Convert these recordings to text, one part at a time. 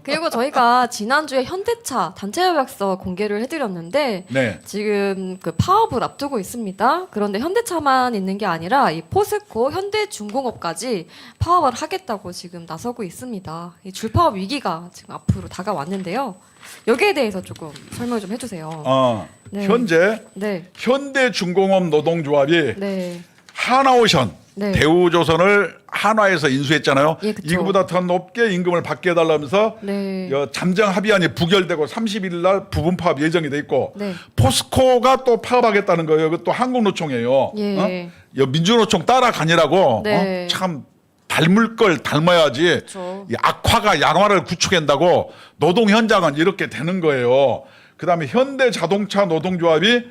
그리고 저희가 지난주에 현대차 단체 협약서 공개를 해드렸는데 네. 지금 그 파업을 앞두고 있습니다. 그런데 현대차만 있는 게 아니라 이 포스코, 현대중공업까지 파업을 하겠다고 지금 나서고 있습니다. 이 줄파업 위기가 지금 앞으로 다가왔는데요. 여기에 대해서 조금 설명 좀 해주세요. 네. 현재 네, 현대중공업 노동조합이 네, 하나오션, 네. 대우조선을 한화에서 인수했잖아요. 예, 그쵸. 이거보다 더 높게 임금을 받게 해달라면서 네. 잠정 합의안이 부결되고 30일 날 부분 파업 예정이 돼 있고 네. 포스코가 또 파업하겠다는 거예요. 그것도 한국노총이에요. 예. 민주노총 따라가니라고 네. 참 닮을 걸 닮아야지. 그쵸. 이 악화가 양화를 구축한다고 노동 현장은 이렇게 되는 거예요. 그다음에 현대자동차 노동조합이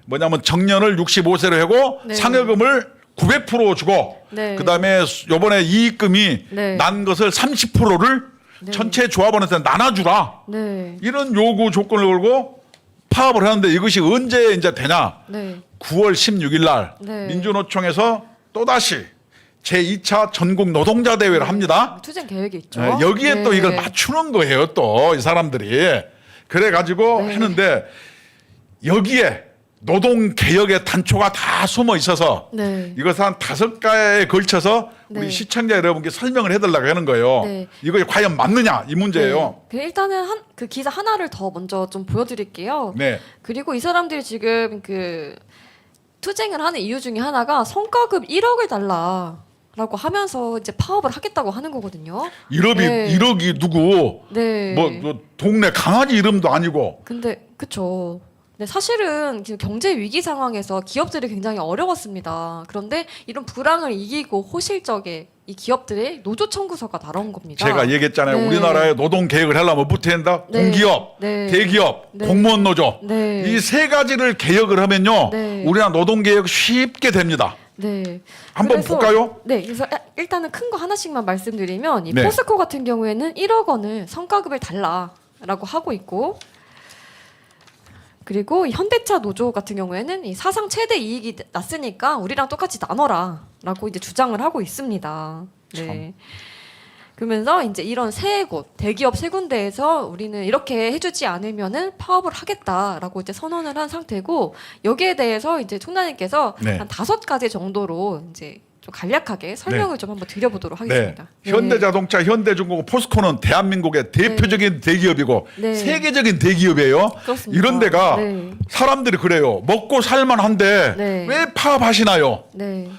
뭐냐면 정년을 65세로 하고 네. 상여금을 900% 주고 네. 그다음에 요번에 이익금이 네. 난 것을 30%를 네. 전체 조합원한테 나눠주라. 네. 이런 요구 조건을 걸고 파업을 하는데 이것이 언제 이제 되냐? 네. 9월 16일 날 네. 민주노총에서 또다시 제2차 전국 노동자 대회를 합니다. 투쟁 계획이 있죠. 네, 여기에 네. 또 이걸 맞추는 거예요. 또 이 사람들이. 그래가지고 네. 했는데 여기에 노동개혁의 단초가 다 숨어 있어서 네. 이것을 한 5가에 걸쳐서 우리 네. 시청자 여러분께 설명을 해달라고 하는 거예요. 네. 이것이 과연 맞느냐 이 문제예요. 네. 일단은 그 기사 하나를 더 먼저 좀 보여드릴게요. 네. 그리고 이 사람들이 지금 그 투쟁을 하는 이유 중에 하나가 성과급 1억을 달라라고 하면서 이제 파업을 하겠다고 하는 거거든요. 1억이 네. 1억이 누구? 네. 뭐 동네 강아지 이름도 아니고. 근데 그쵸. 네, 사실은 지금 경제 위기 상황에서 기업들이 굉장히 어려웠습니다. 그런데 이런 불황을 이기고 호실적에 이 기업들의 노조 청구서가 날아온 겁니다. 제가 얘기했잖아요. 네. 우리나라에 노동 개혁을 하려면 부터 한다. 네. 공기업, 네. 대기업, 네. 공무원 노조. 네. 이 세 가지를 개혁을 하면요. 네. 우리나라 노동 개혁 쉽게 됩니다. 네. 한번 그래서- 볼까요? 네. 그래서 일단은 큰 거 하나씩만 말씀드리면 이 네. 포스코 같은 경우에는 1억 원을 성과급을 달라라고 하고 있고 그리고 이 현대차 노조 같은 경우에는 이 사상 최대 이익이 났으니까 우리랑 똑같이 나눠라라고 이제 주장을 하고 있습니다. 네. 그러면서 이제 이런 세 곳 대기업 세 군데에서 우리는 이렇게 해주지 않으면은 파업을 하겠다라고 이제 선언을 한 상태고 여기에 대해서 이제 총장님께서 네. 한 5가지 정도로 이제 좀 간략하게 설명을 좀 한번 드려보도록 네. 하겠습니다. 네. 현대자동차, 현대중공업, 포스코는 대한민국의 대표적인 대기업이고 네. 세계적인 대기업이에요. 그렇습니다. 이런 데가 네. 사람들이 그래요. 먹고 살만한데 네. 왜 파업하시나요? 네.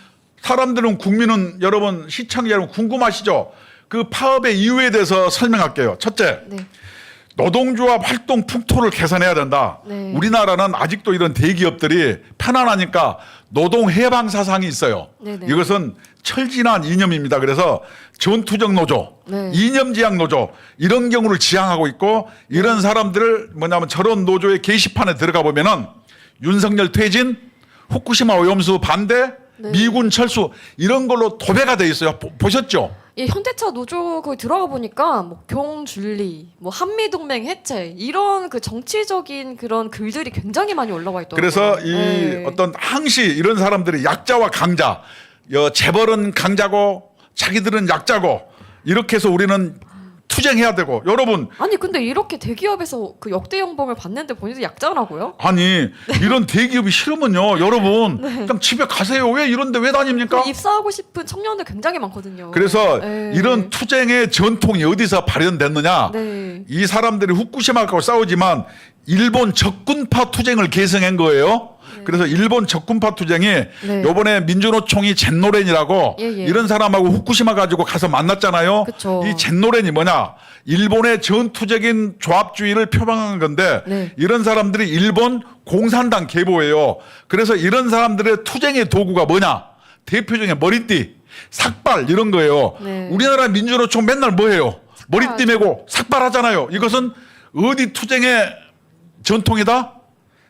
사람들은 국민은 여러분 시청자 여러분 궁금하시죠? 그 파업의 이유에 대해서 설명할게요. 첫째, 네. 노동조합 활동 풍토를 개선해야 된다. 네. 우리나라는 아직도 이런 대기업들이 편안하니까 노동 해방 사상이 있어요. 네네. 이것은 철진한 이념입니다. 그래서 전투적 노조, 네. 이념지향 노조 이런 경우를 지향하고 있고 이런 사람들을 뭐냐면 저런 노조의 게시판에 들어가 보면은 윤석열 퇴진, 후쿠시마 오염수 반대, 네. 미군 철수 이런 걸로 도배가 돼 있어요. 보셨죠? 이 현대차 노조 거기 들어가 보니까 뭐 경준리, 뭐 한미 동맹 해체 이런 그 정치적인 그런 글들이 굉장히 많이 올라와 있더라고요. 그래서 이 네. 어떤 항시 이런 사람들이 약자와 강자, 재벌은 강자고 자기들은 약자고 이렇게 해서 우리는 투쟁해야 되고 여러분 아니 근데 이렇게 대기업에서 그 역대 연봉을 받는데 본인들 약자라고요? 아니 이런 대기업이 싫으면요 여러분 그냥 집에 가세요. 왜 이런데 왜 다닙니까? 입사하고 싶은 청년들 굉장히 많거든요. 그래서 네. 이런 투쟁의 전통이 어디서 발현됐느냐? 네. 이 사람들이 후쿠시마하고 싸우지만 일본 적군파 투쟁을 계승한 거예요. 그래서 일본 적군파 투쟁이 네. 요번에 민주노총이 젠노렌이라고 예, 예. 이런 사람하고 후쿠시마 가지고 가서 만났잖아요. 그쵸. 이 젠노렌이 뭐냐? 일본의 전투적인 조합주의를 표방한 건데 네. 이런 사람들이 일본 공산당 계보예요. 그래서 이런 사람들의 투쟁의 도구가 뭐냐? 대표적인 머리띠, 삭발 이런 거예요. 네. 우리나라 민주노총 맨날 뭐 해요? 머리띠 메고 삭발하잖아요. 이것은 어디 투쟁의 전통이다?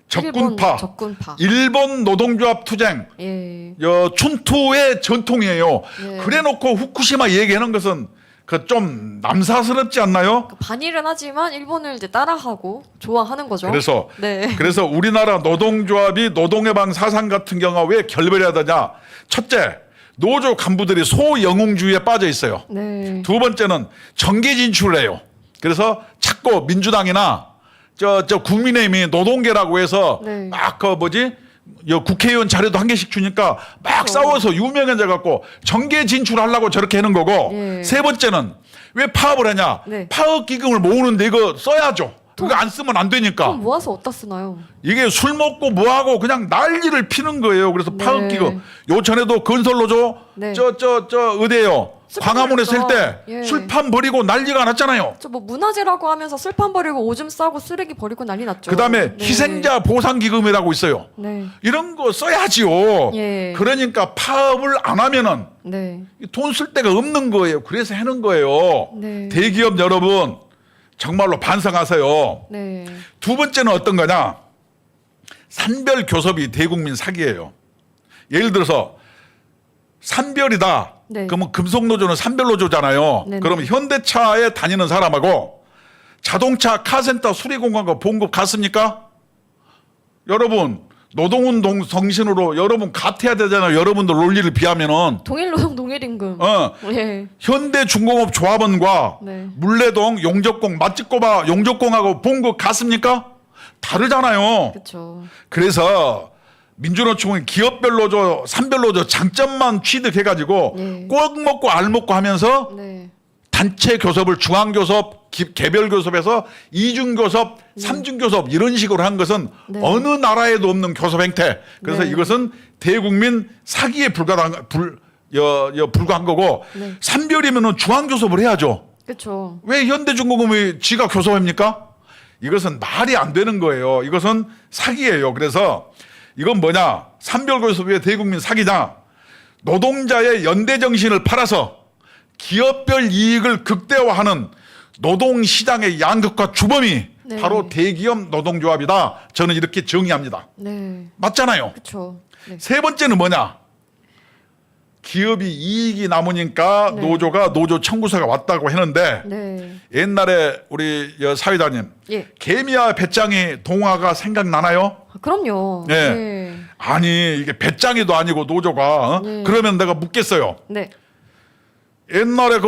적군파. 일본 적군파. 일본 노동조합 투쟁. 예. 춘투의 전통이에요. 예. 그래놓고 후쿠시마 얘기하는 것은 그 좀 남사스럽지 않나요? 반일은 하지만 일본을 이제 따라하고 좋아하는 거죠. 그래서 네. 우리나라 노동조합이 노동해방 사상 같은 경우가 왜 결별해야 되냐? 첫째, 노조 간부들이 소영웅주의에 빠져 있어요. 네. 두 번째는 정계 진출을 해요. 그래서 자꾸 민주당이나 저 국민의힘이 노동계라고 해서 네. 막 국회의원 자료도 한 개씩 주니까 막 그렇죠. 싸워서 유명해져 갖고 정계 진출하려고 저렇게 하는 거고 예. 세 번째는 왜 파업을 하냐? 네. 파업 기금을 모으는데 이거 써야죠. 그거 안 쓰면 안 되니까. 그럼 모아서 어디다 쓰나요? 이게 술 먹고 뭐하고 그냥 난리를 피는 거예요. 그래서 네. 파업 기금 요 전에도 건설노조 네. 어디에요? 술판 광화문에 쓸 때 버렸죠. 예. 술판 버리고 난리가 났잖아요. 저 뭐 문화재라고 하면서 술판 버리고 오줌 싸고 쓰레기 버리고 난리 났죠. 그다음에 네. 희생자 보상 기금이라고 있어요. 네. 이런 거 써야지요. 예. 그러니까 파업을 안 하면은 네. 돈 쓸 데가 없는 거예요. 그래서 하는 거예요. 네. 대기업 여러분 정말로 반성하세요. 네. 두 번째는 어떤 거냐? 산별 교섭이 대국민 사기예요. 예를 들어서 산별이다. 네. 그러면 금속노조는 산별노조잖아요. 네네. 그러면 현대차에 다니는 사람하고 자동차 카센터 수리공간과 봉급 같습니까? 여러분 노동운동 정신으로 여러분 같아야 되잖아요. 여러분들 논리를 비하면은 동일 노동 동일 임금. 예. 현대중공업 조합원과 네. 물레동 용접공 맛집고바 용접공하고 봉급 같습니까? 다르잖아요. 그렇죠. 그래서 민주노총은 기업별 노조, 산별 노조 장점만 취득해가지고 네. 꼭 먹고 알 먹고 하면서 네. 단체 교섭을 중앙교섭, 개별 교섭에서 이중 교섭, 삼중 교섭 이런 식으로 한 것은 네. 어느 나라에도 없는 교섭 행태. 그래서 네. 이것은 대국민 사기에 불과한 거고 네. 산별이면은 중앙교섭을 해야죠. 그렇죠. 왜 현대중공업이 지가 교섭합니까? 이것은 말이 안 되는 거예요. 이것은 사기예요. 그래서 이건 뭐냐? 산별교섭의 대국민 사기다. 노동자의 연대 정신을 팔아서 기업별 이익을 극대화하는 노동시장의 양극화 주범이 네. 바로 대기업 노동조합이다. 저는 이렇게 정의합니다. 네. 맞잖아요. 그렇죠. 네. 세 번째는 뭐냐? 기업이 이익이 남으니까 네. 노조가 노조 청구서가 왔다고 했는데 네. 옛날에 우리 사회자님 예. 개미와 배짱이 동화가 생각나나요? 아, 그럼요. 네. 네. 아니 이게 배짱이도 아니고 노조가 네. 그러면 내가 묻겠어요. 네. 옛날에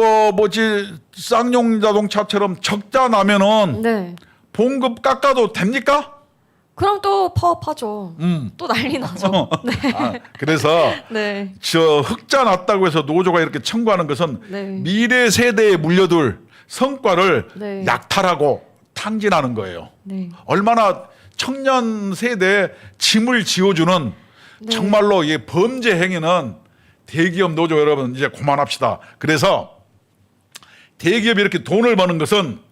쌍용 자동차처럼 적자 나면은 네. 봉급 깎아도 됩니까? 그럼 또 파업하죠. 또 난리 나죠. 그래서 네. 흑자 났다고 해서 노조가 이렇게 청구하는 것은 네. 미래 세대에 물려둘 성과를 네. 약탈하고 탕진하는 거예요. 네. 얼마나 청년 세대에 짐을 지어주는 네. 정말로 이 범죄 행위는 대기업 노조 여러분 이제 그만합시다. 그래서 대기업이 이렇게 돈을 버는 것은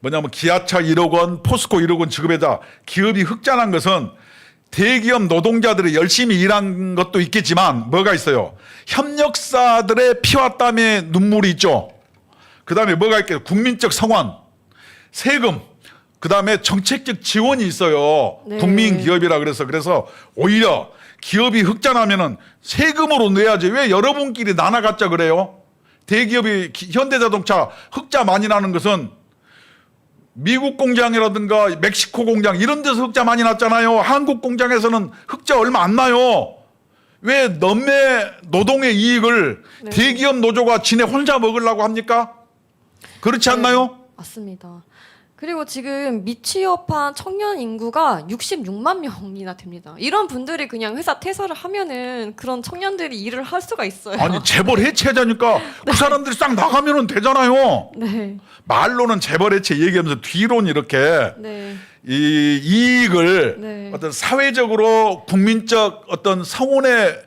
뭐냐면 기아차 1억 원, 포스코 1억 원 지급해다 기업이 흑자난 것은 대기업 노동자들이 열심히 일한 것도 있겠지만 뭐가 있어요? 협력사들의 피와 땀의 눈물이 있죠. 그 다음에 뭐가 있겠어요? 국민적 성원, 세금, 그 다음에 정책적 지원이 있어요. 네. 국민 기업이라 그래서 오히려 기업이 흑자나면은 세금으로 내야지 왜 여러분끼리 나눠 갖자 그래요? 대기업이 현대자동차 흑자 많이 나는 것은 미국 공장이라든가 멕시코 공장 이런 데서 흑자 많이 났잖아요. 한국 공장에서는 흑자 얼마 안 나요. 왜 넘의 노동의 이익을 네. 대기업 노조가 지네 혼자 먹으려고 합니까? 그렇지 않나요? 네, 맞습니다. 그리고 지금 미취업한 청년 인구가 66만 명이나 됩니다. 이런 분들이 그냥 회사 퇴사를 하면은 그런 청년들이 일을 할 수가 있어요. 아니 재벌 해체하자니까 그 사람들이 싹 나가면 되잖아요. 네. 말로는 재벌 해체 얘기하면서 뒤로는 이렇게 네. 이 이익을 네. 어떤 사회적으로 국민적 어떤 성원의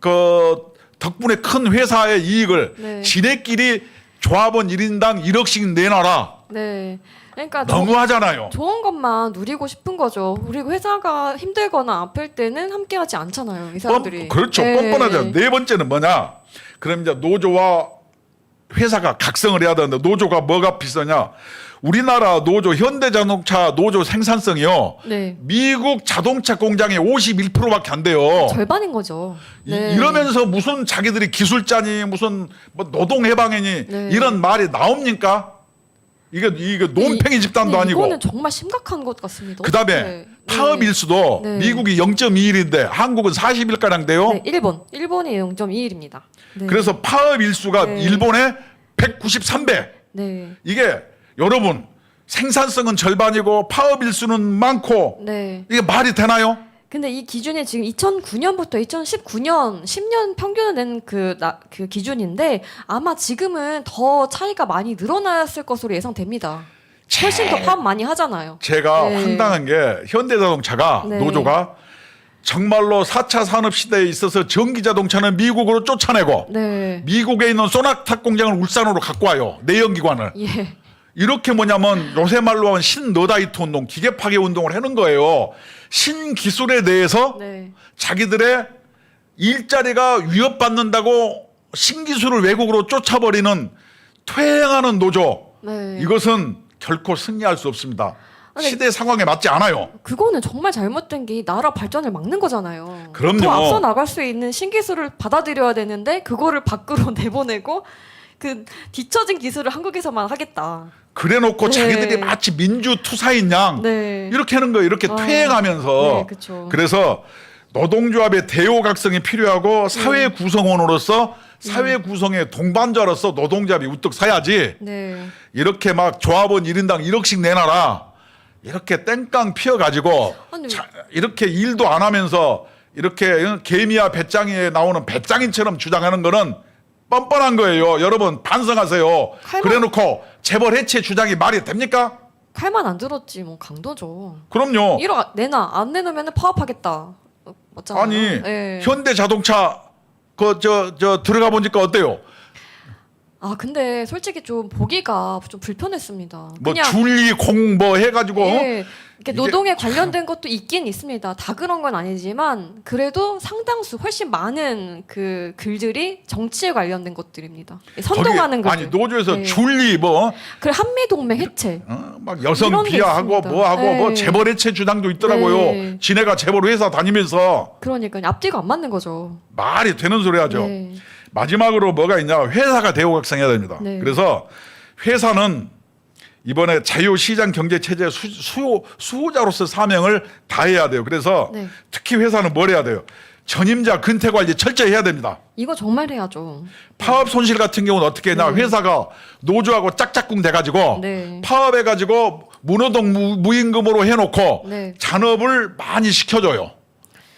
그 덕분에 큰 회사의 이익을 네. 지네끼리 조합원 1인당 1억씩 내놔라. 네. 그러니까 너무하잖아요. 좋은 것만 누리고 싶은 거죠. 그리고 회사가 힘들거나 아플 때는 함께하지 않잖아요. 이 사람들이. 그렇죠. 네. 뻔뻔하죠. 네 번째는 뭐냐? 그럼 이제 노조와 회사가 각성을 해야 되는데 노조가 뭐가 비싸냐? 우리나라 노조 현대자동차 노조 생산성이요. 네. 미국 자동차 공장의 51%밖에 안 돼요. 절반인 거죠. 네. 이러면서 무슨 자기들이 기술자니 무슨 뭐 노동해방이니 네. 이런 말이 나옵니까? 이게 논팽이 집단도 네, 아니고. 이거는 정말 심각한 것 같습니다. 그다음에 네. 파업 일수도 네. 미국이 0.21인데 한국은 40일 가량 돼요. 네, 일본이 0.21입니다. 네. 그래서 파업 일수가 네. 일본의 193배. 네. 이게 여러분 생산성은 절반이고 파업 일수는 많고 네. 이게 말이 되나요? 근데 이 기준이 지금 2009년부터 2019년 10년 평균을 낸 그 기준인데 아마 지금은 더 차이가 많이 늘어났을 것으로 예상됩니다. 훨씬 더 파업 많이 하잖아요. 제가 네. 황당한 게 현대자동차가 네. 노조가 정말로 4차 산업시대에 있어서 전기자동차는 미국으로 쫓아내고 네. 미국에 있는 소나타 공장을 울산으로 갖고 와요. 내연기관을. 예. 이렇게 뭐냐면 요새 말로 하면 신너다이트 운동, 기계 파괴 운동을 하는 거예요. 신기술에 대해서 네. 자기들의 일자리가 위협받는다고 신기술을 외국으로 쫓아버리는 퇴행하는 노조. 네. 이것은 결코 승리할 수 없습니다. 아니, 시대 상황에 맞지 않아요. 그거는 정말 잘못된 게 나라 발전을 막는 거잖아요. 그럼요. 더 앞서 나갈 수 있는 신기술을 받아들여야 되는데 그거를 밖으로 내보내고 그 뒤처진 기술을 한국에서만 하겠다. 그래놓고 네. 자기들이 마치 민주투사인 양 네. 이렇게 하는 거 이렇게 아, 퇴행하면서 네, 그쵸. 그래서 노동조합의 대오각성이 필요하고 사회 구성원으로서 사회 구성의 동반자로서 노동조합이 우뚝 서야지 네. 이렇게 막 조합원 1인당 1억씩 내놔라 이렇게 땡깡 피워가지고 아니, 이렇게 일도 안 하면서 이렇게 개미와 배짱이에 나오는 배짱인처럼 주장하는 거는 뻔뻔한 거예요. 여러분 반성하세요. 그래놓고 재벌 해체 주장이 말이 됩니까? 칼만 안 들었지 뭐 강도죠. 그럼요. 1억 내놔 안 내놓으면 파업하겠다. 맞잖아요. 아니 네. 현대자동차 그 저 들어가 보니까 어때요? 아 근데 솔직히 좀 보기가 좀 불편했습니다. 뭐 그냥 줄리 공뭐 해가지고 예, 이렇게 이게 노동에 관련된 것도 있긴 있습니다. 다 그런 건 아니지만 그래도 상당수 훨씬 많은 그 글들이 정치에 관련된 것들입니다. 선동하는 거. 아니 노조에서 네. 줄리 뭐 그 한미 동맹 해체. 막 여성 이런 게 비하하고 있습니다. 뭐하고 네. 뭐 재벌 해체 주장도 있더라고요. 네. 지네가 재벌 회사 다니면서 그러니까 앞뒤가 안 맞는 거죠. 말이 되는 소리 하죠. 네. 마지막으로 뭐가 있냐? 회사가 대우각성해야 됩니다. 네. 그래서 회사는 이번에 자유시장 경제 체제 수호자로서 사명을 다해야 돼요. 그래서 네. 특히 회사는 뭘 해야 돼요? 전임자 근태 관리 철저히 해야 됩니다. 이거 정말 해야죠. 파업 손실 같은 경우는 어떻게 했냐? 회사가 노조하고 짝짝꿍 돼가지고 네. 파업해가지고 무노동 무임금으로 해놓고 네. 잔업을 많이 시켜줘요.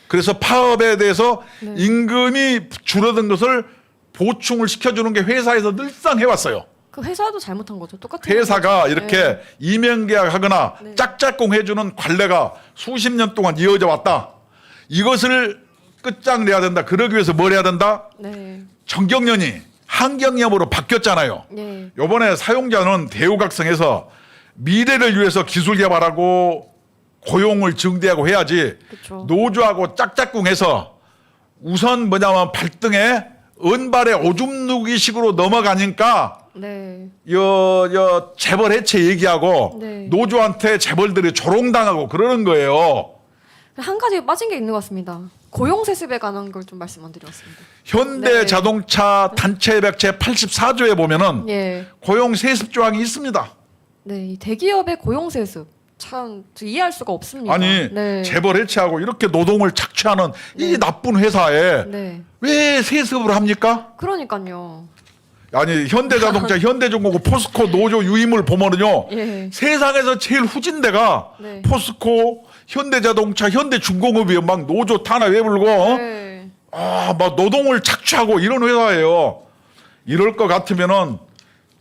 그래서 파업에 대해서 네. 임금이 줄어든 것을 보충을 시켜주는 게 회사에서 늘상 해왔어요. 그 회사도 잘못한 거죠. 똑같은 회사가 거죠. 이렇게 네. 이명계약하거나 네. 짝짝꿍 해주는 관례가 수십 년 동안 이어져 왔다. 이것을 끝장내야 된다. 그러기 위해서 뭘 해야 된다? 네. 정경련이 한경련으로 바뀌었잖아요. 네. 요번에 사용자는 대우각성에서 미래를 위해서 기술 개발하고 고용을 증대하고 해야지 그쵸. 노조하고 짝짝꿍해서 우선 뭐냐면 발등에 은발의 오줌 누기식으로 넘어가니까 네. 재벌 해체 얘기하고 네. 노조한테 재벌들이 조롱당하고 그러는 거예요. 한 가지 빠진 게 있는 것 같습니다. 고용 세습에 관한 걸 좀 말씀 안 드렸습니다. 현대자동차 단체협약체 84조에 보면은 예. 고용 세습 조항이 있습니다. 네, 이 대기업의 고용 세습 참 이해할 수가 없습니다. 아니 네. 재벌 해체하고 이렇게 노동을 착취하는 이 네. 나쁜 회사에 네. 왜 세습을 합니까? 그러니까요. 아니 현대자동차, 현대중공업, 포스코 노조 유임을 보면은요 예. 세상에서 제일 후진 데가 네. 포스코, 현대자동차, 현대중공업이 막 노조 탄압 외불고 네. 막 노동을 착취하고 이런 회사예요. 이럴 것 같으면은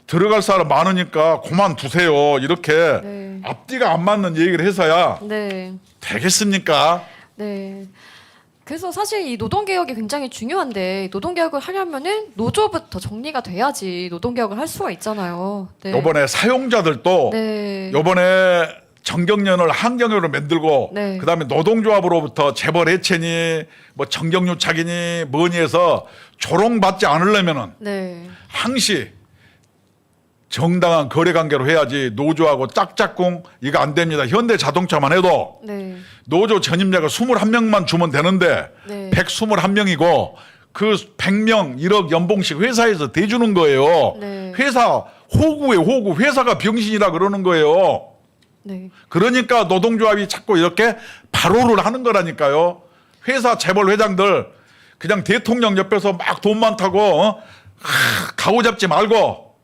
들어갈 사람 많으니까 그만두세요. 이렇게 네. 앞뒤가 안 맞는 얘기를 해서야 네. 되겠습니까? 네. 그래서 사실 이 노동 개혁이 굉장히 중요한데 노동 개혁을 하려면은 노조부터 정리가 돼야지 노동 개혁을 할 수가 있잖아요. 네. 요번에 사용자들도 네. 요번에 정경련을 한경련으로 만들고 네. 그다음에 노동조합으로부터 재벌 해체니 뭐 정경유착이니 뭐니 해서 조롱받지 않으려면은 네. 항시 정당한 거래 관계로 해야지 노조하고 짝짝꿍 이거 안 됩니다. 현대자동차만 해도 네. 노조 전임자가 21명만 주면 되는데 네. 121명이고 그 100명 1억 연봉씩 회사에서 대주는 거예요. 네. 회사 호구에 호구 회사가 병신이라 그러는 거예요. 네. 그러니까 노동조합이 자꾸 이렇게 발호를 하는 거라니까요. 회사 재벌 회장들 그냥 대통령 옆에서 막 돈 많다고 가오 잡지 말고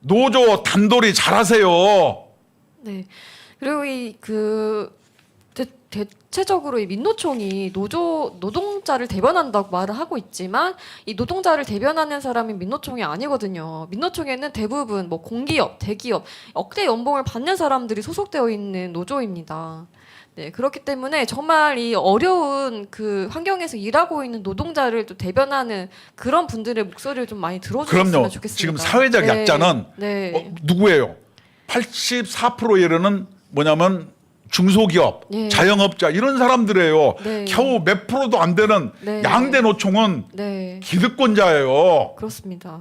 노조 단돌이 잘하세요. 네. 그리고 대체적으로 이 민노총이 노동자를 대변한다고 말을 하고 있지만 이 노동자를 대변하는 사람이 민노총이 아니거든요. 민노총에는 대부분 뭐 공기업, 대기업, 억대 연봉을 받는 사람들이 소속되어 있는 노조입니다. 네, 그렇기 때문에 정말 이 어려운 그 환경에서 일하고 있는 노동자를 또 대변하는 그런 분들의 목소리를 좀 많이 들어주셨으면 그럼요. 좋겠습니다. 지금 사회적 약자는 누구예요? 84%에 이르는 뭐냐면 중소기업, 네. 자영업자 이런 사람들이에요. 네. 겨우 몇 프로도 안 되는 네. 양대 노총은 네. 기득권자예요. 그렇습니다.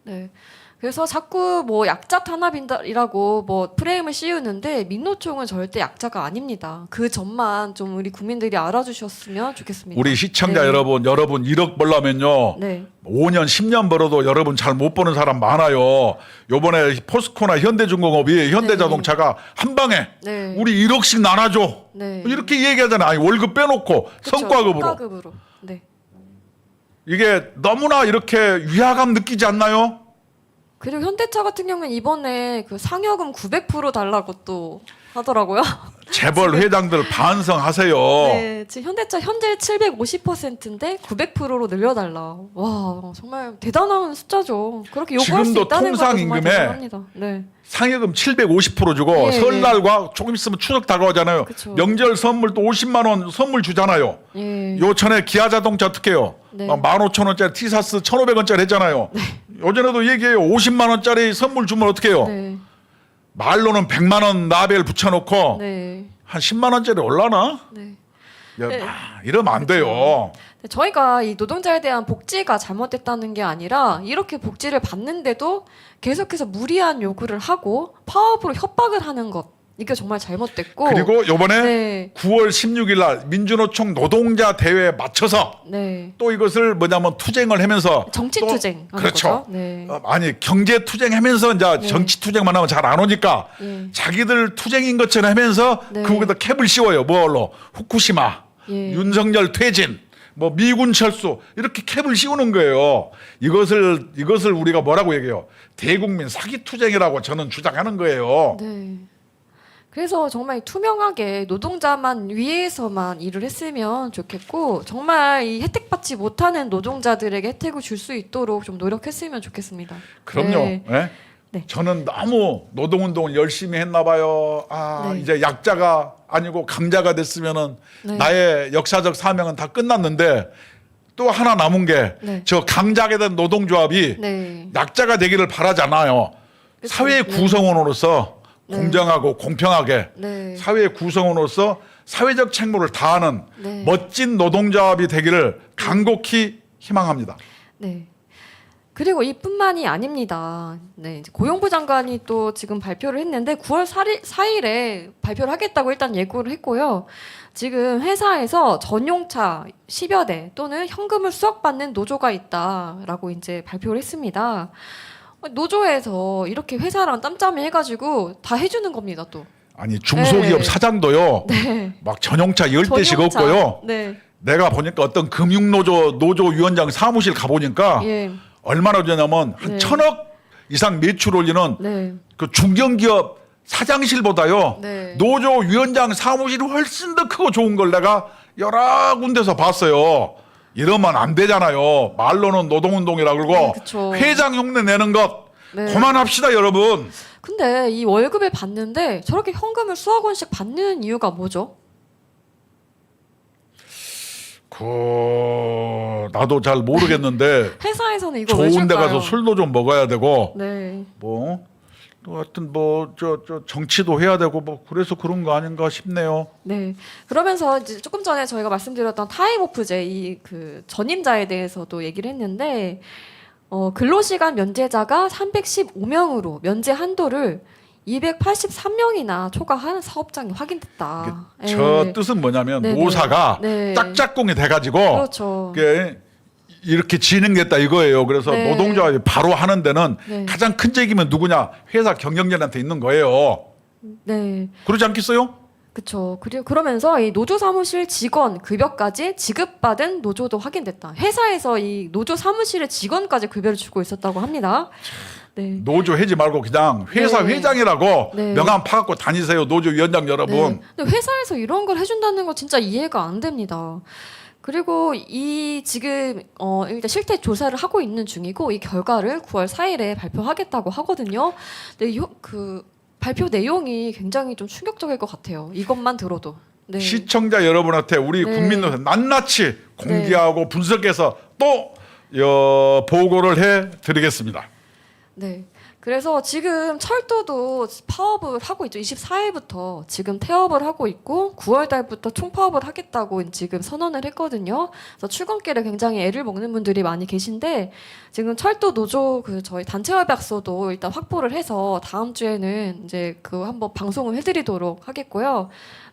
네. 그래서 자꾸 뭐 약자 탄압이라고 뭐 프레임을 씌우는데 민노총은 절대 약자가 아닙니다. 그 점만 좀 우리 국민들이 알아주셨으면 좋겠습니다. 우리 시청자 네. 여러분 1억 벌려면요. 네. 5년, 10년 벌어도 여러분 잘 못 버는 사람 많아요. 요번에 포스코나 현대중공업이 현대자동차가 한 방에 네. 우리 1억씩 나눠줘. 네. 이렇게 얘기하잖아요. 아니, 월급 빼놓고 그쵸, 성과급으로. 성과급으로. 네. 이게 너무나 이렇게 위화감 느끼지 않나요? 그리고 현대차 같은 경우는 이번에 그 상여금 900% 달라고 또 하더라고요. 재벌 회장들 반성하세요. 네, 지금 현대차 현재 750%인데 900%로 늘려달라. 와, 정말 대단한 숫자죠. 그렇게 요구할 수 지금도 있다는 것도 정말 통상임금에 대단합니다. 네. 상여금 750% 주고 예, 설날과 조금 있으면 추석 다가오잖아요. 그쵸. 명절 선물 또 50만 원 선물 주잖아요. 예. 요 전에 기아자동차 어떻게 해요? 네. 15,000원짜리 티사스 1,500원짜리 했잖아요. 요전에도 얘기해요. 50만 원짜리 선물 주면 어떻게 해요? 네. 말로는 100만 원 라벨 붙여놓고 네. 한 10만 원짜리 올라나? 네. 야, 네. 이러면 안 돼요. 저희가 이 노동자에 대한 복지가 잘못됐다는 게 아니라 이렇게 복지를 받는데도 계속해서 무리한 요구를 하고 파업으로 협박을 하는 것 이게 정말 잘못됐고 그리고 요번에 네. 9월 16일 날 민주노총 노동자 대회에 맞춰서 네. 또 이것을 뭐냐면 투쟁을 하면서 정치 또 투쟁 하는 그렇죠. 거죠. 네. 아니 경제 투쟁하면서 이제 네. 정치 투쟁만 하면 잘 안 오니까 예. 자기들 투쟁인 것처럼 하면서 네. 그거에다 캡을 씌워요. 뭐로 후쿠시마, 예. 윤석열 퇴진, 뭐 미군 철수 이렇게 캡을 씌우는 거예요. 이것을 우리가 뭐라고 얘기해요? 대국민 사기 투쟁이라고 저는 주장하는 거예요. 네. 그래서 정말 투명하게 노동자만 위해서만 일을 했으면 좋겠고 정말 이 혜택받지 못하는 노동자들에게 혜택을 줄 수 있도록 좀 노력했으면 좋겠습니다. 그럼요. 네. 예? 네. 저는 너무 노동운동을 열심히 했나 봐요. 네. 이제 약자가 아니고 강자가 됐으면은 네. 나의 역사적 사명은 다 끝났는데 또 하나 남은 게 저 네. 강자가 된 노동조합이 네. 약자가 되기를 바라잖아요. 그쵸. 사회 네. 구성원으로서 네. 공정하고 공평하게 네. 사회 구성원으로서 사회적 책무를 다하는 네. 멋진 노동조합이 되기를 간곡히 희망합니다. 네. 그리고 이뿐만이 아닙니다. 네, 이제 고용부 장관이 또 지금 발표를 했는데 9월 4일에 발표를 하겠다고 일단 예고를 했고요. 지금 회사에서 전용차 10여 대 또는 현금을 수억받는 노조가 있다라고 이제 발표를 했습니다. 노조에서 이렇게 회사랑 짬짬이 해가지고 다 해주는 겁니다, 또. 아니 중소기업 네. 사장도요. 네. 막 전용차 10대씩 전용차. 없고요. 네. 내가 보니까 어떤 금융노조위원장 사무실 가보니까 예. 얼마나 되냐면 한 네. 1,000억 이상 매출 올리는 네. 그 중견기업 사장실보다요. 네. 노조위원장 사무실이 훨씬 더 크고 좋은 걸 내가 여러 군데서 봤어요. 이러면 안 되잖아요. 말로는 노동운동이라 그러고 네, 그쵸. 회장 흉내 내는 것 네. 그만합시다 여러분. 근데 이 월급을 받는데 저렇게 현금을 수억 원씩 받는 이유가 뭐죠? 나도 잘 모르겠는데 회사에서는 이거 왜 좋은 데 줄까요? 가서 술도 좀 먹어야 되고 네. 뭐 또 하여튼 뭐 저 정치도 해야 되고 뭐 그래서 그런 거 아닌가 싶네요. 네. 그러면서 이제 조금 전에 저희가 말씀드렸던 타임오프제 이 그 전임자에 대해서도 얘기를 했는데 근로시간 면제자가 315명으로 면제 한도를 283명이나 초과한 사업장이 확인됐다. 저 예. 뜻은 뭐냐면 네네. 노사가 네. 짝짝꿍이 돼가지고 그렇죠. 그게 이렇게 진행됐다 이거예요. 그래서 네. 노동조합이 바로 하는 데는 네. 가장 큰 책임은 누구냐? 회사 경영진한테 있는 거예요. 네. 그러지 않겠어요? 그렇죠. 그리고 그러면서 이 노조 사무실 직원 급여까지 지급받은 노조도 확인됐다. 회사에서 이 노조 사무실의 직원까지 급여를 주고 있었다고 합니다. 네. 노조 해지 말고 그냥 회사 네. 회장이라고 네. 명함 파갖고 다니세요, 노조 위원장 여러분. 네. 근데 회사에서 이런 걸 해준다는 거 진짜 이해가 안 됩니다. 그리고 이 지금 일단 실태 조사를 하고 있는 중이고 이 결과를 9월 4일에 발표하겠다고 하거든요. 근데 그 발표 내용이 굉장히 좀 충격적일 것 같아요. 이것만 들어도. 네. 시청자 여러분한테 우리 네. 국민들 낱낱이 공개하고 분석해서 또 보고를 해드리겠습니다. 네. 그래서 지금 철도도 파업을 하고 있죠. 24일부터 지금 태업을 하고 있고 9월 달부터 총파업을 하겠다고 지금 선언을 했거든요. 그래서 출근길에 굉장히 애를 먹는 분들이 많이 계신데 지금 철도 노조 저희 단체 협약서도 일단 확보를 해서 다음 주에는 이제 한번 방송을 해드리도록 하겠고요.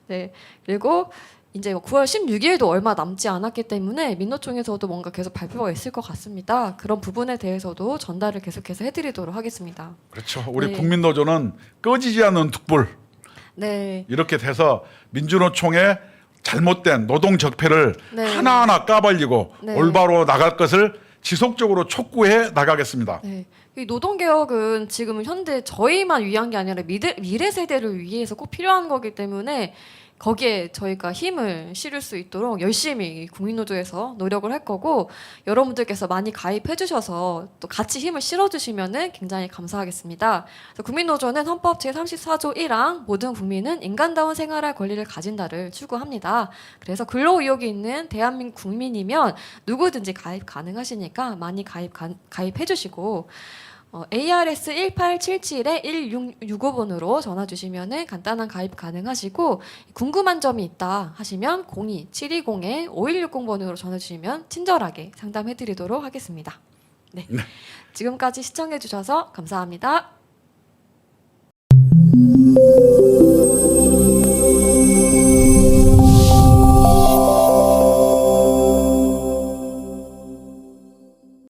네. 그리고 이제 9월 16일도 얼마 남지 않았기 때문에 민노총에서도 뭔가 계속 발표가 있을 것 같습니다. 그런 부분에 대해서도 전달을 계속해서 해드리도록 하겠습니다. 그렇죠. 우리 네. 국민노조는 꺼지지 않는 툭불 네, 이렇게 돼서 민주노총의 잘못된 노동 적폐를 네. 하나하나 까발리고 네. 올바로 나갈 것을 지속적으로 촉구해 나가겠습니다. 네. 이 노동개혁은 지금 현대 저희만 위한 게 아니라 미래 세대를 위해서 꼭 필요한 거기 때문에 거기에 저희가 힘을 실을 수 있도록 열심히 국민노조에서 노력을 할 거고 여러분들께서 많이 가입해 주셔서 또 같이 힘을 실어주시면 굉장히 감사하겠습니다. 그래서 국민노조는 헌법 제34조 1항 모든 국민은 인간다운 생활할 권리를 가진다를 추구합니다. 그래서 근로의욕이 있는 대한민국 국민이면 누구든지 가입 가능하시니까 많이 가입해 주시고 ARS 1877-1665번으로 전화 주시면 간단한 가입 가능하시고 궁금한 점이 있다 하시면 02-720-5160번으로 전화 주시면 친절하게 상담해 드리도록 하겠습니다. 네. 지금까지 시청해 주셔서 감사합니다.